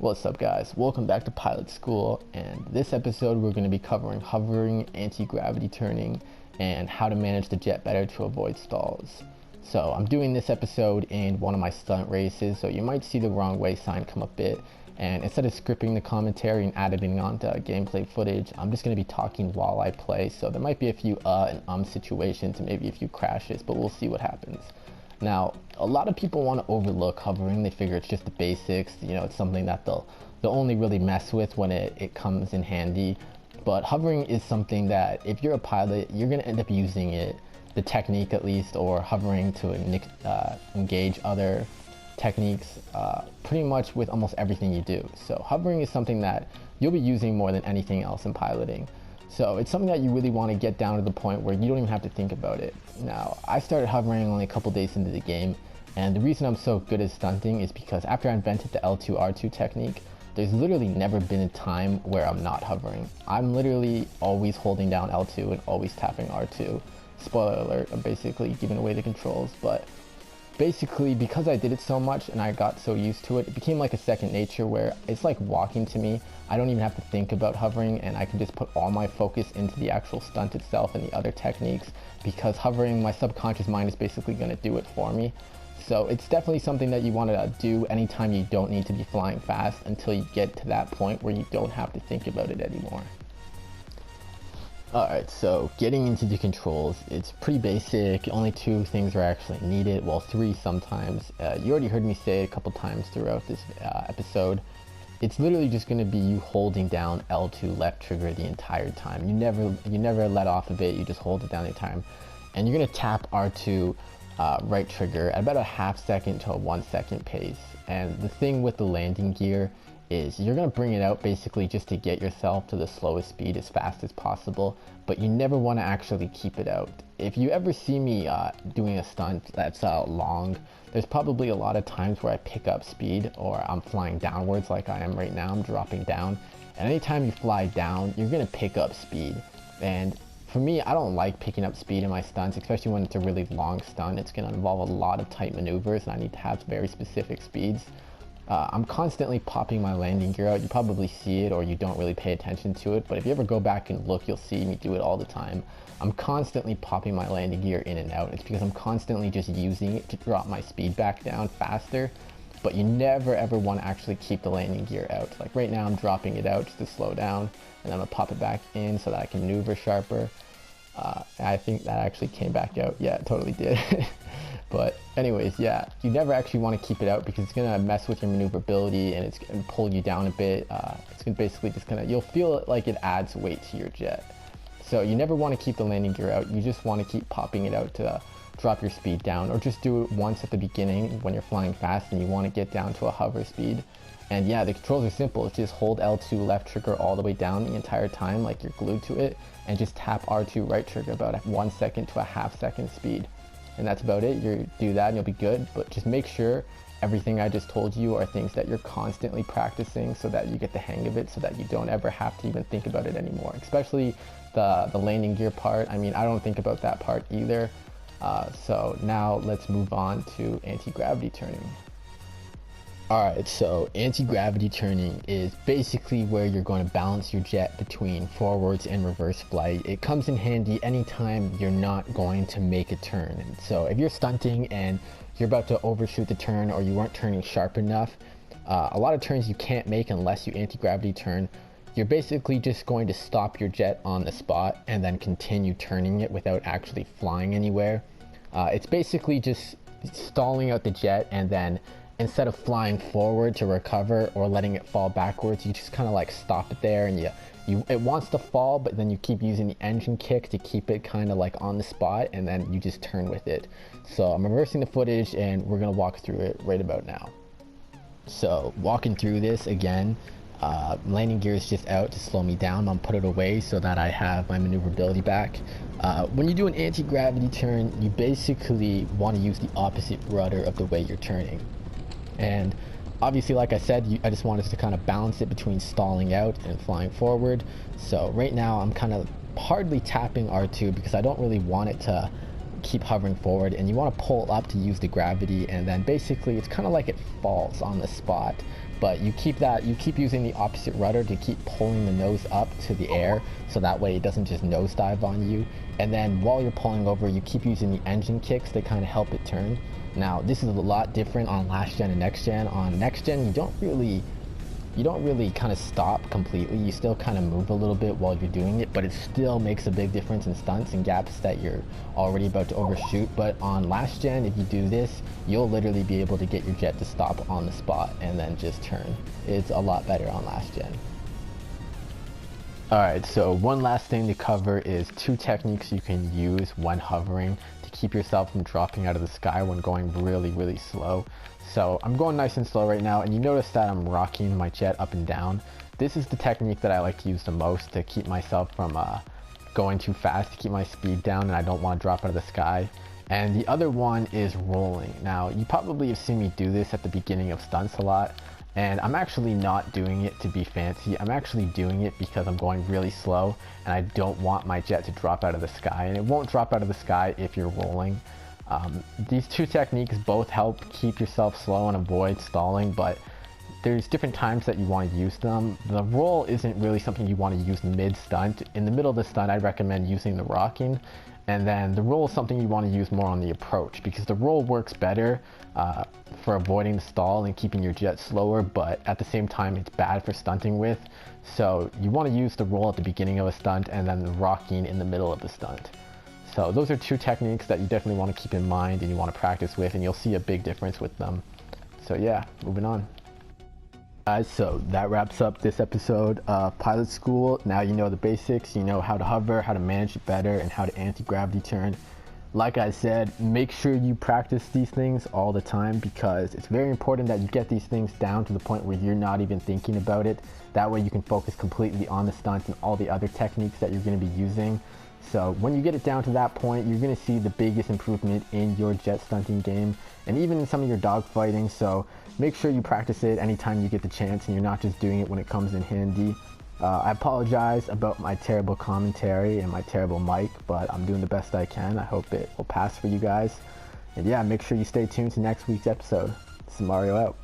What's up guys, welcome back to pilot school, and this episode we're going to be covering hovering, anti-gravity turning, and how to manage the jet better to avoid stalls. So I'm doing this episode in one of my stunt races, so you might see the wrong way sign come up a bit, and instead of scripting the commentary and editing onto gameplay footage, I'm just going to be talking while I play, so there might be a few and situations and maybe a few crashes, but we'll see what happens. Now, a lot of people want to overlook hovering. They figure it's just the basics, you know, it's something that they'll only really mess with when it comes in handy. But hovering is something that if you're a pilot, you're going to end up using it, the technique at least, or hovering to engage other techniques pretty much with almost everything you do. So hovering is something that you'll be using more than anything else in piloting. So it's something that you really want to get down to the point where you don't even have to think about it. Now, I started hovering only a couple days into the game, and the reason I'm so good at stunting is because after I invented the L2 R2 technique, there's literally never been a time where I'm not hovering. I'm literally always holding down L2 and always tapping R2. Spoiler alert, I'm basically giving away the controls, but basically because I did it so much and I got so used to it, it became like a second nature where it's like walking to me. I don't even have to think about hovering, and I can just put all my focus into the actual stunt itself and the other techniques, because hovering, my subconscious mind is basically going to do it for me. So it's definitely something that you want to do anytime you don't need to be flying fast, until you get to that point where you don't have to think about it anymore. Alright, so getting into the controls, it's pretty basic. Only two things are actually needed, well, three sometimes. You already heard me say it a couple times throughout this episode. It's literally just going to be you holding down L2 left trigger the entire time. You never let off of it, you just hold it down the time. And you're going to tap R2 right trigger at about a half second to a 1 second pace. And the thing with the landing gear is you're going to bring it out basically just to get yourself to the slowest speed as fast as possible, but you never want to actually keep it out. If you ever see me doing a stunt that's long, there's probably a lot of times where I pick up speed, or I'm flying downwards like I am right now. I'm dropping down, and anytime you fly down, you're going to pick up speed. And for me, I don't like picking up speed in my stunts, especially when it's a really long stunt. It's going to involve a lot of tight maneuvers, and I need to have very specific speeds. I'm constantly popping my landing gear out. You probably see it, or you don't really pay attention to it, but if you ever go back and look, you'll see me do it all the time. I'm constantly popping my landing gear in and out. It's because I'm constantly just using it to drop my speed back down faster, but you never ever want to actually keep the landing gear out. Like right now I'm dropping it out just to slow down, and I'm gonna pop it back in so that I can maneuver sharper. I think that actually came back out. Yeah, it totally did. But anyways, yeah, you never actually want to keep it out because it's going to mess with your maneuverability, and it's going to pull you down a bit. It's going to basically just you'll feel like it adds weight to your jet. So you never want to keep the landing gear out. You just want to keep popping it out to drop your speed down, or just do it once at the beginning when you're flying fast and you want to get down to a hover speed. And yeah, the controls are simple. It's just hold L2 left trigger all the way down the entire time like you're glued to it, and just tap R2 right trigger about a 1 second to a half second speed. And that's about it. You do that and you'll be good, but just make sure everything I just told you are things that you're constantly practicing so that you get the hang of it, so that you don't ever have to even think about it anymore. Especially the landing gear part. I mean, I don't think about that part either. So now let's move on to anti-gravity turning. Alright, so anti-gravity turning is basically where you're going to balance your jet between forwards and reverse flight. It comes in handy anytime you're not going to make a turn. And so if you're stunting and you're about to overshoot the turn, or you weren't turning sharp enough, a lot of turns you can't make unless you anti-gravity turn. You're basically just going to stop your jet on the spot and then continue turning it without actually flying anywhere. It's basically just stalling out the jet, and then instead of flying forward to recover or letting it fall backwards, you just kind of like stop it there, and it wants to fall, but then you keep using the engine kick to keep it kind of like on the spot, and then you just turn with it. So I'm reversing the footage and we're gonna walk through it right about now. So walking through this again, landing gear is just out to slow me down. I'm put it away so that I have my maneuverability back. When you do an anti-gravity turn, you basically want to use the opposite rudder of the way you're turning. And obviously, like I said, I just wanted to kind of balance it between stalling out and flying forward. So right now I'm kind of hardly tapping R2 because I don't really want it to keep hovering forward, and you want to pull up to use the gravity, and then basically it's kind of like it falls on the spot. but you keep using the opposite rudder to keep pulling the nose up to the air, so that way it doesn't just nosedive on you. And then while you're pulling over, you keep using the engine kicks to kind of help it turn. Now this is a lot different on last gen and next gen. On next gen, you don't really kind of stop completely. You still kind of move a little bit while you're doing it, but it still makes a big difference in stunts and gaps that you're already about to overshoot. But on last gen, if you do this, you'll literally be able to get your jet to stop on the spot and then just turn. It's a lot better on last gen. Alright, so one last thing to cover is 2 techniques you can use when hovering to keep yourself from dropping out of the sky when going really slow. So I'm going nice and slow right now, and you notice that I'm rocking my jet up and down. This is the technique that I like to use the most to keep myself from going too fast, to keep my speed down, and I don't want to drop out of the sky. And the other one is rolling. Now, you probably have seen me do this at the beginning of stunts a lot, and I'm actually not doing it to be fancy. I'm actually doing it because I'm going really slow, and I don't want my jet to drop out of the sky, and it won't drop out of the sky if you're rolling. These 2 techniques both help keep yourself slow and avoid stalling, but there's different times that you want to use them. The roll isn't really something you want to use mid-stunt. In the middle of the stunt, I'd recommend using the rocking, and then the roll is something you want to use more on the approach, because the roll works better for avoiding the stall and keeping your jet slower, but at the same time it's bad for stunting with. So you want to use the roll at the beginning of a stunt and then the rocking in the middle of the stunt. So those are 2 techniques that you definitely want to keep in mind and you want to practice with, and you'll see a big difference with them. So yeah, moving on. Guys, so that wraps up this episode of Pilot School. Now you know the basics, you know how to hover, how to manage it better, and how to anti-gravity turn. Like I said, make sure you practice these things all the time, because it's very important that you get these things down to the point where you're not even thinking about it. That way you can focus completely on the stunts and all the other techniques that you're going to be using. So when you get it down to that point, you're going to see the biggest improvement in your jet stunting game, and even in some of your dogfighting. So make sure you practice it anytime you get the chance, and you're not just doing it when it comes in handy. I apologize about my terrible commentary and my terrible mic, but I'm doing the best I can. I hope it will pass for you guys. And yeah, make sure you stay tuned to next week's episode. This is Mario out.